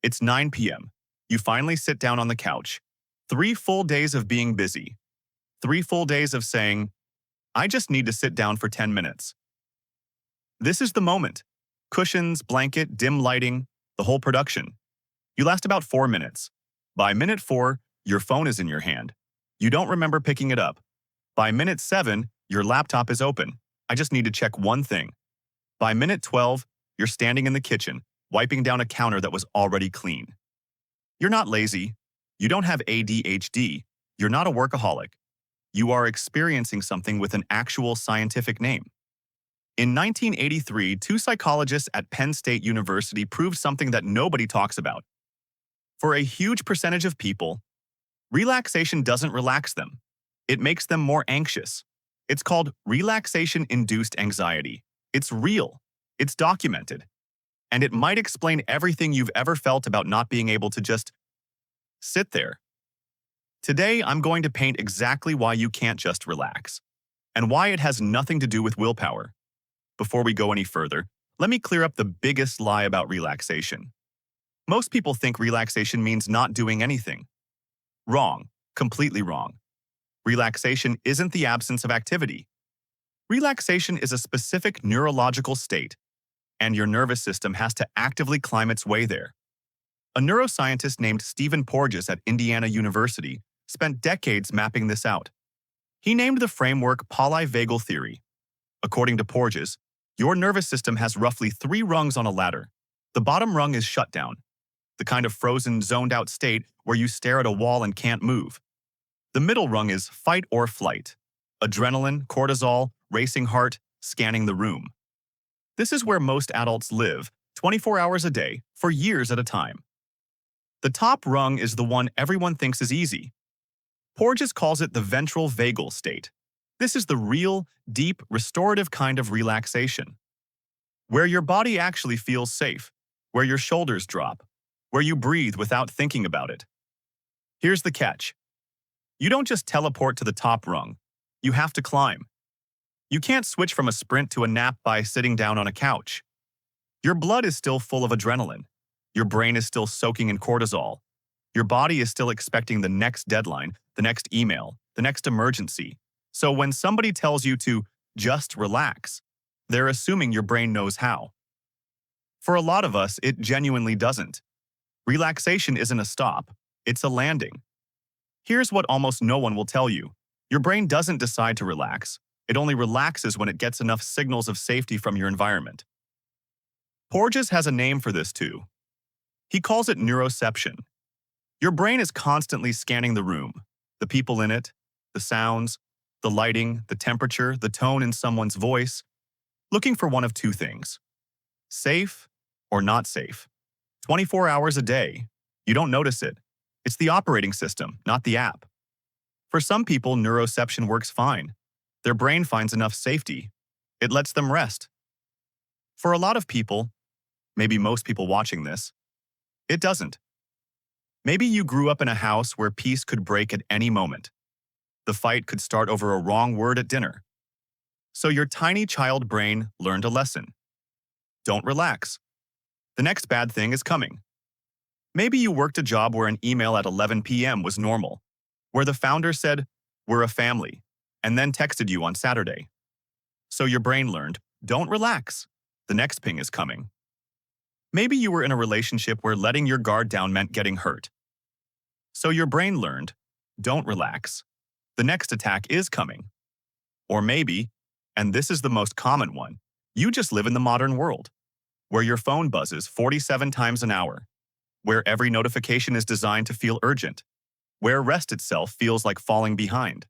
It's 9 p.m. You finally sit down on the couch. 3 full days of being busy. 3 full days of saying, I just need to sit down for 10 minutes. This is the moment. Cushions, blanket, dim lighting, the whole production. You last about 4 minutes. By minute 4, your phone is in your hand. You don't remember picking it up. By minute 7, your laptop is open. I just need to check one thing. By minute 12, you're standing in the kitchen, wiping down a counter that was already clean. You're not lazy. You don't have ADHD. You're not a workaholic. You are experiencing something with an actual scientific name. In 1983, two psychologists at Penn State University proved something that nobody talks about. For a huge percentage of people, relaxation doesn't relax them. It makes them more anxious. It's called relaxation-induced anxiety. It's real. It's documented. And it might explain everything you've ever felt about not being able to just sit there. Today, I'm going to paint exactly why you can't just relax, and why it has nothing to do with willpower. Before we go any further, let me clear up the biggest lie about relaxation. Most people think relaxation means not doing anything. Wrong. Completely wrong. Relaxation isn't the absence of activity. Relaxation is a specific neurological state, and your nervous system has to actively climb its way there. A neuroscientist named Stephen Porges at Indiana University spent decades mapping this out. He named the framework polyvagal theory. According to Porges, your nervous system has roughly 3 rungs on a ladder. The bottom rung is shutdown, the kind of frozen, zoned-out state where you stare at a wall and can't move. The middle rung is fight or flight. Adrenaline, cortisol, racing heart, scanning the room. This is where most adults live, 24 hours a day, for years at a time. The top rung is the one everyone thinks is easy. Porges calls it the ventral vagal state. This is the real, deep, restorative kind of relaxation, where your body actually feels safe, where your shoulders drop, where you breathe without thinking about it. Here's the catch. You don't just teleport to the top rung. You have to climb. You can't switch from a sprint to a nap by sitting down on a couch. Your blood is still full of adrenaline. Your brain is still soaking in cortisol. Your body is still expecting the next deadline, the next email, the next emergency. So when somebody tells you to just relax, they're assuming your brain knows how. For a lot of us, it genuinely doesn't. Relaxation isn't a stop, it's a landing. Here's what almost no one will tell you. Your brain doesn't decide to relax. It only relaxes when it gets enough signals of safety from your environment. Porges has a name for this too. He calls it neuroception. Your brain is constantly scanning the room, the people in it, the sounds, the lighting, the temperature, the tone in someone's voice, looking for one of 2 things: safe or not safe. 24 hours a day. You don't notice it. It's the operating system, not the app. For some people, neuroception works fine. Their brain finds enough safety. It lets them rest. For a lot of people, maybe most people watching this, it doesn't. Maybe you grew up in a house where peace could break at any moment. The fight could start over a wrong word at dinner. So your tiny child brain learned a lesson. Don't relax. The next bad thing is coming. Maybe you worked a job where an email at 11 p.m. was normal, where the founder said, "We're a family," and then texted you on Saturday. So your brain learned, don't relax. The next ping is coming. Maybe you were in a relationship where letting your guard down meant getting hurt. So your brain learned, don't relax. The next attack is coming. Or maybe, and this is the most common one, you just live in the modern world, where your phone buzzes 47 times an hour, where every notification is designed to feel urgent, where rest itself feels like falling behind.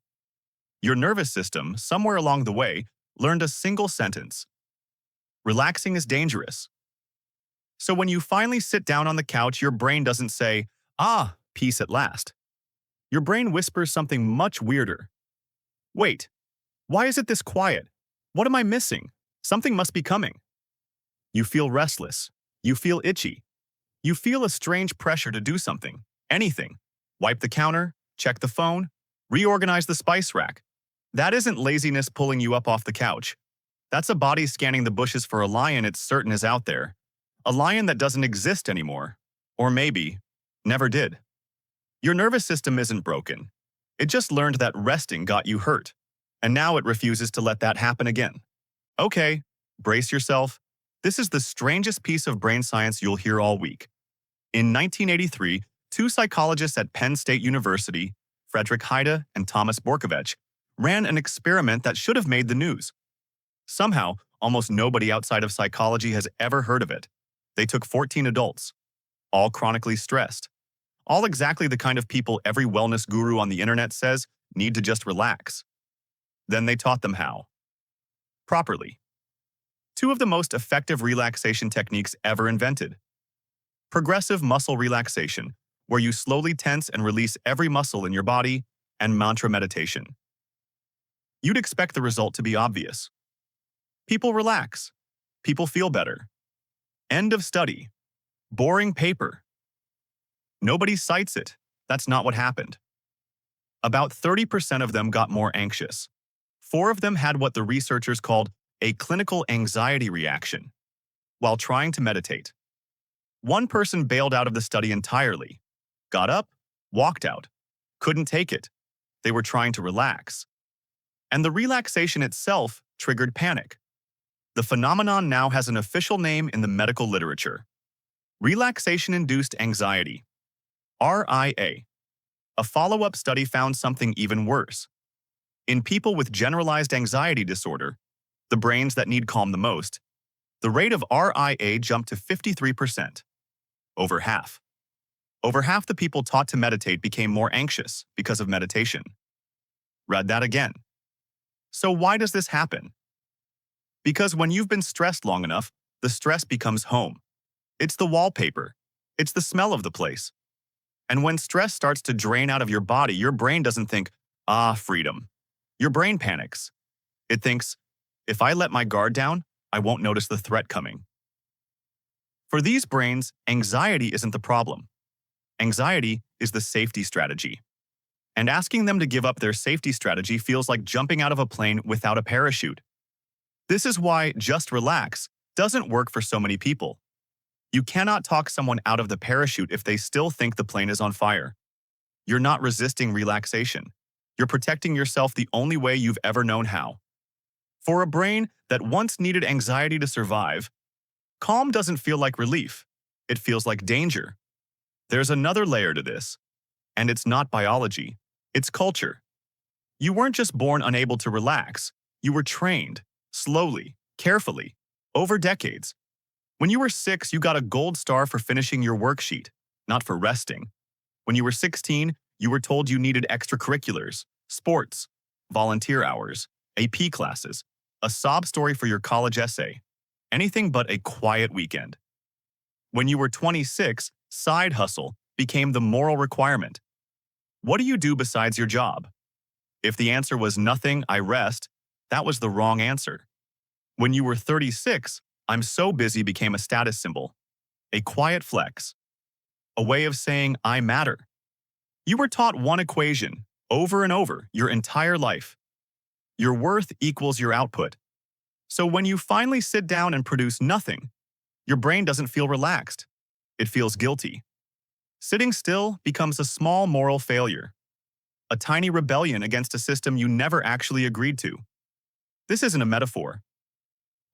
Your nervous system, somewhere along the way, learned a single sentence: relaxing is dangerous. So when you finally sit down on the couch, your brain doesn't say, "Ah, peace at last." Your brain whispers something much weirder. Wait, why is it this quiet? What am I missing? Something must be coming. You feel restless. You feel itchy. You feel a strange pressure to do something, anything. Wipe the counter, check the phone, reorganize the spice rack. That isn't laziness pulling you up off the couch. That's a body scanning the bushes for a lion it's certain is out there. A lion that doesn't exist anymore. Or maybe, never did. Your nervous system isn't broken. It just learned that resting got you hurt, and now it refuses to let that happen again. Okay, brace yourself. This is the strangest piece of brain science you'll hear all week. In 1983, two psychologists at Penn State University, Frederick Heide and Thomas Borkovich, ran an experiment that should have made the news. Somehow, almost nobody outside of psychology has ever heard of it. They took 14 adults, all chronically stressed, all exactly the kind of people every wellness guru on the internet says need to just relax. Then they taught them how. Properly. Two of the most effective relaxation techniques ever invented. Progressive muscle relaxation, where you slowly tense and release every muscle in your body, and mantra meditation. You'd expect the result to be obvious. People relax. People feel better. End of study. Boring paper. Nobody cites it. That's not what happened. About 30% of them got more anxious. 4 of them had what the researchers called a clinical anxiety reaction while trying to meditate. One person bailed out of the study entirely. Got up, walked out. Couldn't take it. They were trying to relax. And the relaxation itself triggered panic. The phenomenon now has an official name in the medical literature. Relaxation-induced anxiety. RIA. A follow-up study found something even worse. In people with generalized anxiety disorder, the brains that need calm the most, the rate of RIA jumped to 53%. Over half. Over half the people taught to meditate became more anxious because of meditation. Read that again. So why does this happen? Because when you've been stressed long enough, the stress becomes home. It's the wallpaper. It's the smell of the place. And when stress starts to drain out of your body, your brain doesn't think, freedom. Your brain panics. It thinks, if I let my guard down, I won't notice the threat coming. For these brains, anxiety isn't the problem. Anxiety is the safety strategy. And asking them to give up their safety strategy feels like jumping out of a plane without a parachute. This is why just relax doesn't work for so many people. You cannot talk someone out of the parachute if they still think the plane is on fire. You're not resisting relaxation. You're protecting yourself the only way you've ever known how. For a brain that once needed anxiety to survive, calm doesn't feel like relief. It feels like danger. There's another layer to this, and it's not biology. It's culture. You weren't just born unable to relax. You were trained, slowly, carefully, over decades. When you were 6, you got a gold star for finishing your worksheet, not for resting. When you were 16, you were told you needed extracurriculars, sports, volunteer hours, AP classes, a sob story for your college essay, anything but a quiet weekend. When you were 26, side hustle became the moral requirement. What do you do besides your job? If the answer was nothing, I rest, that was the wrong answer. When you were 36, I'm so busy became a status symbol, a quiet flex, a way of saying I matter. You were taught one equation over and over your entire life. Your worth equals your output. So when you finally sit down and produce nothing, your brain doesn't feel relaxed. It feels guilty. Sitting still becomes a small moral failure, a tiny rebellion against a system you never actually agreed to. This isn't a metaphor.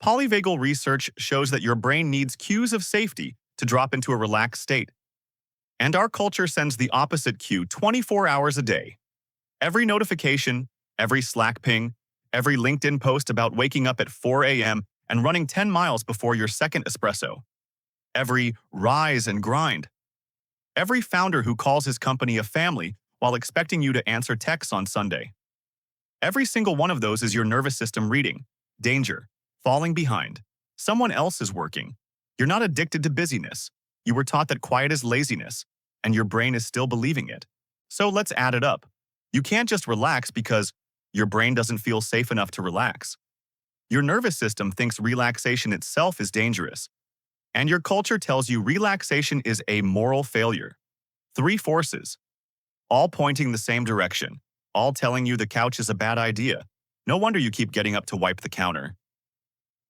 Polyvagal research shows that your brain needs cues of safety to drop into a relaxed state. And our culture sends the opposite cue 24 hours a day. Every notification, every Slack ping, every LinkedIn post about waking up at 4 a.m. and running 10 miles before your second espresso. Every rise and grind. Every founder who calls his company a family while expecting you to answer texts on Sunday. Every single one of those is your nervous system reading, danger, falling behind. Someone else is working. You're not addicted to busyness. You were taught that quiet is laziness, and your brain is still believing it. So let's add it up. You can't just relax because your brain doesn't feel safe enough to relax. Your nervous system thinks relaxation itself is dangerous, and your culture tells you relaxation is a moral failure. 3 forces, all pointing the same direction, all telling you the couch is a bad idea. No wonder you keep getting up to wipe the counter.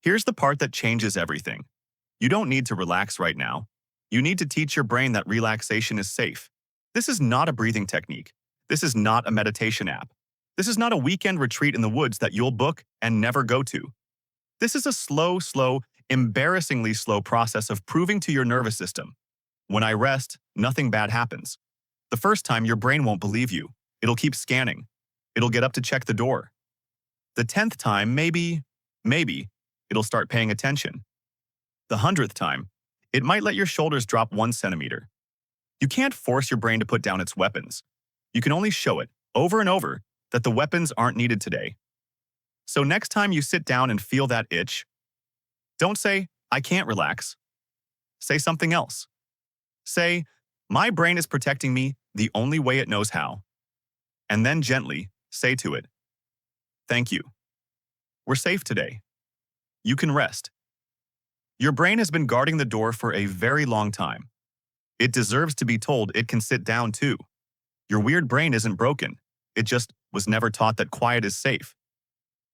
Here's the part that changes everything. You don't need to relax right now. You need to teach your brain that relaxation is safe. This is not a breathing technique. This is not a meditation app. This is not a weekend retreat in the woods that you'll book and never go to. This is a slow, embarrassingly slow process of proving to your nervous system, when I rest, nothing bad happens. The first time, your brain won't believe you. It'll keep scanning. It'll get up to check the door. The 10th time, maybe, it'll start paying attention. The 100th time, it might let your shoulders drop 1 centimeter. You can't force your brain to put down its weapons. You can only show it, over and over, that the weapons aren't needed today. So next time you sit down and feel that itch, don't say, I can't relax. Say something else. Say, my brain is protecting me the only way it knows how. And then gently say to it, thank you. We're safe today. You can rest. Your brain has been guarding the door for a very long time. It deserves to be told it can sit down too. Your weird brain isn't broken. It just was never taught that quiet is safe.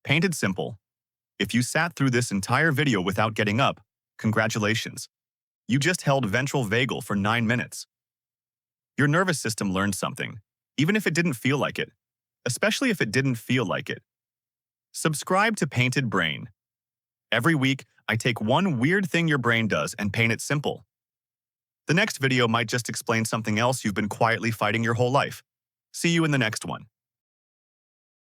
Painted simple. If you sat through this entire video without getting up, congratulations. You just held ventral vagal for 9 minutes. Your nervous system learned something, even if it didn't feel like it, especially if it didn't feel like it. Subscribe to Painted Brain. Every week, I take one weird thing your brain does and paint it simple. The next video might just explain something else you've been quietly fighting your whole life. See you in the next one.